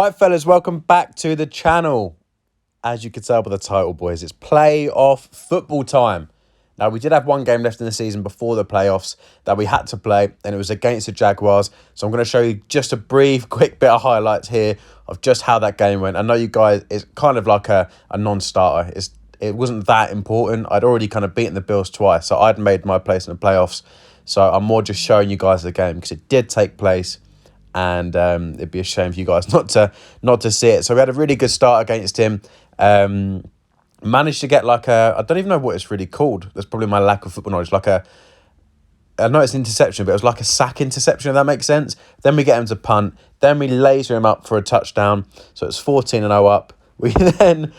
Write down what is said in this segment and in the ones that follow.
Right, fellas, welcome back to the channel. As you can tell by the title, boys, it's playoff football time. Now, we did have one game left in the season before the playoffs that we had to play, and it was against the Jaguars. So I'm going to show you just a brief, quick bit of highlights here of just how that game went. I know you guys, it's kind of like a non-starter. It wasn't that important. I'd already kind of beaten the Bills twice, so I'd made my place in the playoffs. So I'm more just showing you guys the game because it did take place. And it'd be a shame for you guys not to see it. So we had a really good start against him. Managed to get like I don't even know what it's really called. That's probably my lack of football knowledge. I know it's interception, but it was like a sack interception, if that makes sense. Then we get him to punt. Then we laser him up for a touchdown. So it's 14-0 up. We then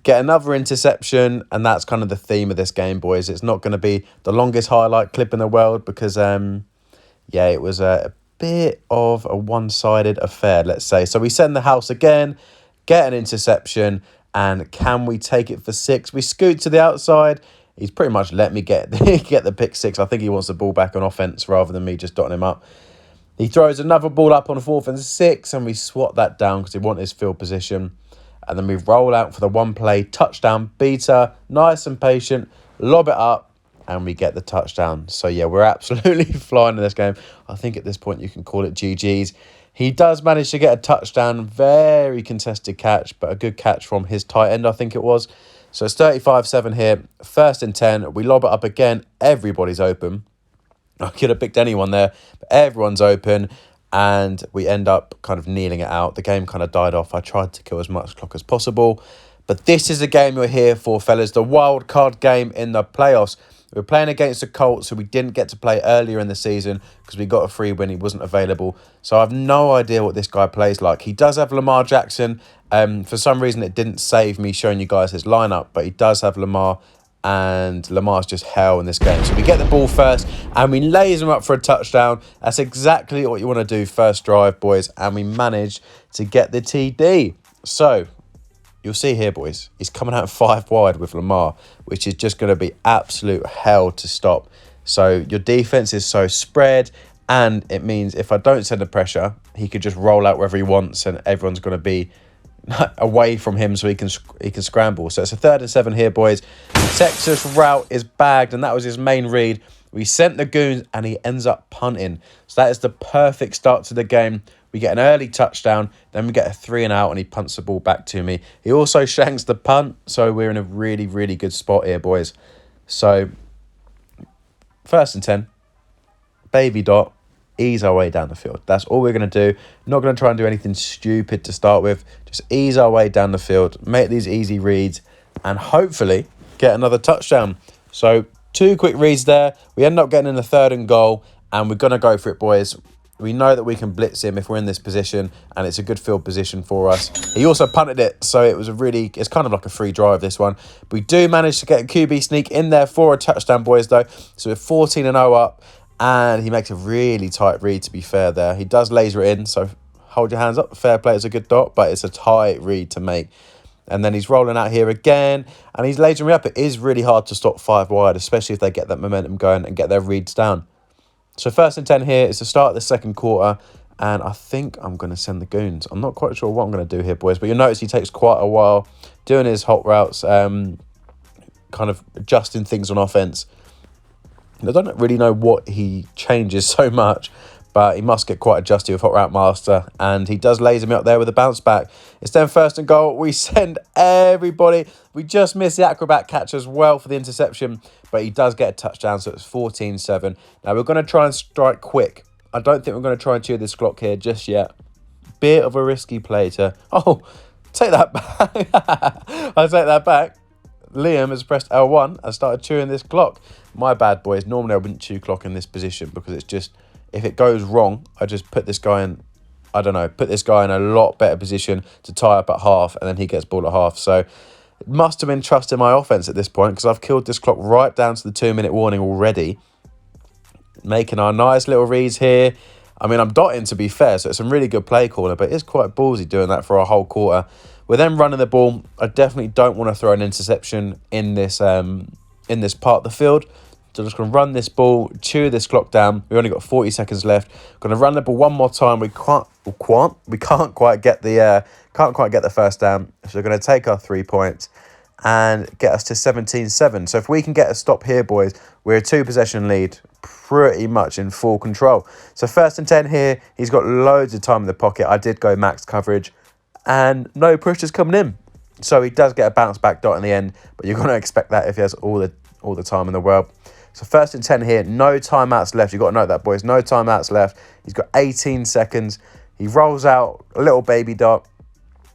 get another interception, and that's kind of the theme of this game, boys. It's not going to be the longest highlight clip in the world because, it was a bit of a one-sided affair, let's say. So we send the house again, get an interception, and can we take it for 6? We scoot to the outside. He's pretty much let me get the pick 6. I think he wants the ball back on offense rather than me just dotting him up. He throws another ball up on 4th and 6, and we swat that down because he wanted his field position. And then we roll out for the one-play touchdown beater. Nice and patient. Lob it up. And we get the touchdown. So, yeah, we're absolutely flying in this game. I think at this point you can call it GG's. He does manage to get a touchdown. Very contested catch, but a good catch from his tight end, I think it was. So it's 35-7 here. 1st and 10. We lob it up again. Everybody's open. I could have picked anyone there, but everyone's open. And we end up kind of kneeling it out. The game kind of died off. I tried to kill as much clock as possible. But this is the game we're here for, fellas. The wild card game in the playoffs. We were playing against the Colts, who we didn't get to play earlier in the season because we got a free win. He wasn't available. So I have no idea what this guy plays like. He does have Lemar Jackson. For some reason, it didn't save me showing you guys his lineup, but he does have Lemar, and Lamar's just hell in this game. So we get the ball first, and we laser him up for a touchdown. That's exactly what you want to do first drive, boys, and we managed to get the TD. So you'll see here, boys, he's coming out 5 wide with Lemar, which is just going to be absolute hell to stop. So your defense is so spread, and it means if I don't send the pressure, he could just roll out wherever he wants, and everyone's going to be away from him so he can scramble. So it's a 3rd and 7 here, boys. Texas route is bagged, and that was his main read. We sent the goons, and he ends up punting. So that is the perfect start to the game. We get an early touchdown, then we get a 3 and out, and he punts the ball back to me. He also shanks the punt, so we're in a really, really good spot here, boys. So, 1st and 10, baby dot, ease our way down the field. That's all we're going to do. Not going to try and do anything stupid to start with. Just ease our way down the field, make these easy reads, and hopefully get another touchdown. So, 2 quick reads there. We end up getting in the 3rd and goal, and we're going to go for it, boys. We know that we can blitz him if we're in this position, and it's a good field position for us. He also punted it, so it's kind of like a free drive, this one. We do manage to get a QB sneak in there for a touchdown, boys, though. So we're 14-0 up, and he makes a really tight read, to be fair there. He does laser it in, so hold your hands up. Fair play, it's a good dot, but it's a tight read to make. And then he's rolling out here again, and he's lasering me up. It is really hard to stop 5 wide, especially if they get that momentum going and get their reads down. So 1st and 10 here is the start of the 2nd quarter, and I think I'm going to send the goons. I'm not quite sure what I'm going to do here, boys, but you'll notice he takes quite a while doing his hot routes, kind of adjusting things on offense. I don't really know what he changes so much, but he must get quite adjusted with Hot Route Master, and he does laser me up there with a bounce back. It's then 1st and goal. We send everybody. We just miss the acrobat catch as well for the interception, but he does get a touchdown, so it's 14-7. Now, we're going to try and strike quick. I don't think we're going to try and chew this clock here just yet. Bit of a risky play to... Oh, take that back. I'll take that back. Liam has pressed L1 and started chewing this clock. My bad, boys. Normally, I wouldn't chew clock in this position because it's just... If it goes wrong, I just put this guy in, put this guy in a lot better position to tie up at half, and then he gets ball at half. So it must have been trusting my offense at this point because I've killed this clock right down to the 2-minute warning already. Making our nice little reads here. I mean, I'm dotting, to be fair, so it's some really good play calling, but it's quite ballsy doing that for a whole quarter. We're then running the ball. I definitely don't want to throw an interception in this part of the field. So I'm just going to run this ball, chew this clock down. We've only got 40 seconds left. Going to run the ball one more time. We can't quite get the first down. So we're going to take our 3 points and get us to 17-7. So if we can get a stop here, boys, we're a 2-possession lead, pretty much in full control. So 1st and 10 here. He's got loads of time in the pocket. I did go max coverage and no pressure's coming in. So he does get a bounce back dot in the end, but you're going to expect that if he has all the time in the world. So 1st and 10 here, no timeouts left. You've got to note that, boys. No timeouts left. He's got 18 seconds. He rolls out a little baby dot.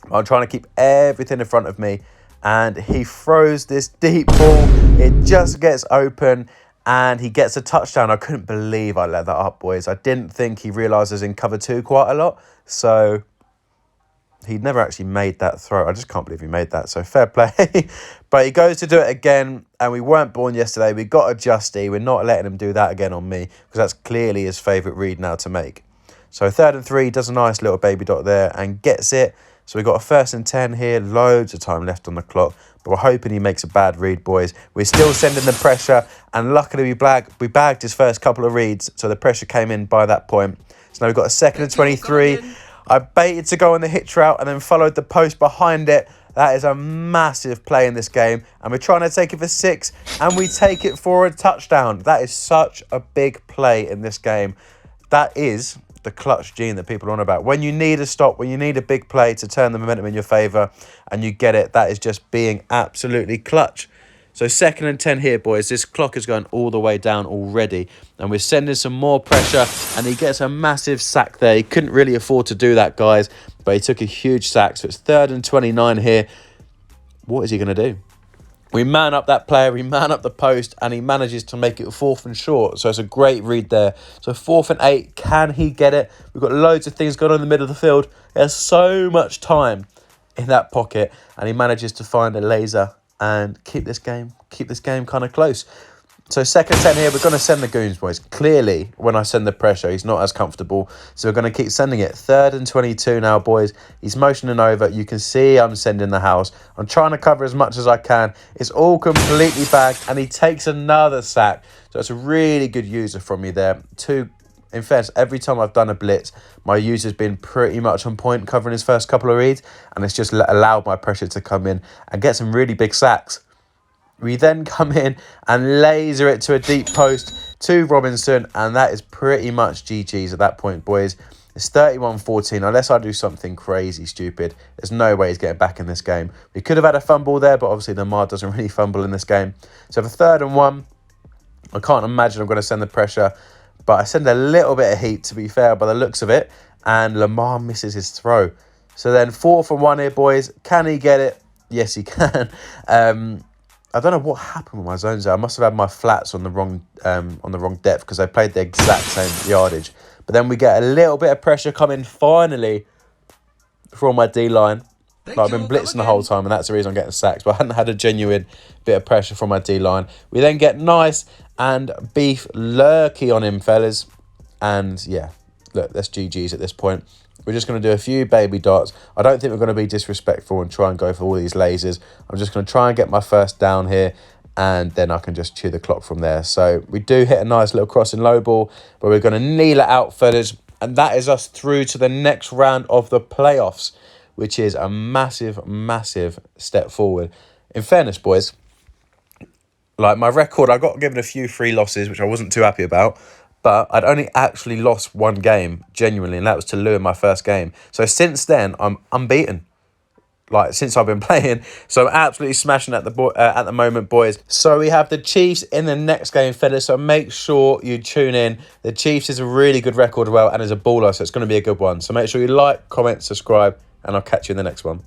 I'm trying to keep everything in front of me. And he throws this deep ball. It just gets open. And he gets a touchdown. I couldn't believe I let that up, boys. I didn't think he realises in cover 2 quite a lot. So he'd never actually made that throw. I just can't believe he made that. So fair play. But he goes to do it again. And we weren't born yesterday. We got a Justy. We're not letting him do that again on me, because that's clearly his favourite read now to make. So 3rd and 3, does a nice little baby dot there and gets it. So we've got a 1st and 10 here. Loads of time left on the clock. But we're hoping he makes a bad read, boys. We're still sending the pressure. And luckily we bagged his first couple of reads. So the pressure came in by that point. So now we've got a 2nd and 23. I baited to go on the hitch route and then followed the post behind it. That is a massive play in this game. And we're trying to take it for 6. And we take it for a touchdown. That is such a big play in this game. That is the clutch gene that people are on about. When you need a stop, when you need a big play to turn the momentum in your favour and you get it, that is just being absolutely clutch. So 2nd and 10 here, boys. This clock is going all the way down already. And we're sending some more pressure. And he gets a massive sack there. He couldn't really afford to do that, guys. But he took a huge sack. So it's 3rd and 29 here. What is he going to do? We man up that player. We man up the post. And he manages to make it 4th and short. So it's a great read there. So 4th and 8. Can he get it? We've got loads of things going on in the middle of the field. There's so much time in that pocket. And he manages to find a laser and keep this game kind of close. So 2nd and 10 here, we're going to send the goons, boys. Clearly, when I send the pressure, he's not as comfortable. So we're going to keep sending it. 3rd and 22 now, boys. He's motioning over. You can see I'm sending the house. I'm trying to cover as much as I can. It's all completely bagged, and he takes another sack. So it's a really good user from me there. In fact, every time I've done a blitz, my user's been pretty much on point covering his first couple of reads, and it's just allowed my pressure to come in and get some really big sacks. We then come in and laser it to a deep post to Robinson, and that is pretty much GG's at that point, boys. It's 31-14, unless I do something crazy stupid. There's no way he's getting back in this game. We could have had a fumble there, but obviously Lemar doesn't really fumble in this game. So for 3rd and 1, I can't imagine I'm going to send the pressure. But I send a little bit of heat, to be fair, by the looks of it. And Lemar misses his throw. So then 4th and 1 here, boys. Can he get it? Yes, he can. I don't know what happened with my zones there. I must have had my flats on the wrong depth, because they played the exact same yardage. But then we get a little bit of pressure coming finally from my D-line. I've been blitzing the whole time, and that's the reason I'm getting sacks. But I hadn't had a genuine bit of pressure from my D-line. We then get nice and beef lurky on him, fellas. And yeah, look, that's GG's at this point. We're just going to do a few baby dots. I don't think we're going to be disrespectful and try and go for all these lasers. I'm just going to try and get my first down here, and then I can just chew the clock from there. So we do hit a nice little crossing low ball, but we're going to kneel it out, fellas. And that is us through to the next round of the playoffs, which is a massive, massive step forward. In fairness, boys, like my record, I got given a few free losses, which I wasn't too happy about, but I'd only actually lost one game, genuinely, and that was to Lou in my first game. So since then, I'm unbeaten, like since I've been playing. So I'm absolutely smashing at the moment, boys. So we have the Chiefs in the next game, fellas, so make sure you tune in. The Chiefs is a really good record as well, and is a baller, so it's going to be a good one. So make sure you like, comment, subscribe, and I'll catch you in the next one.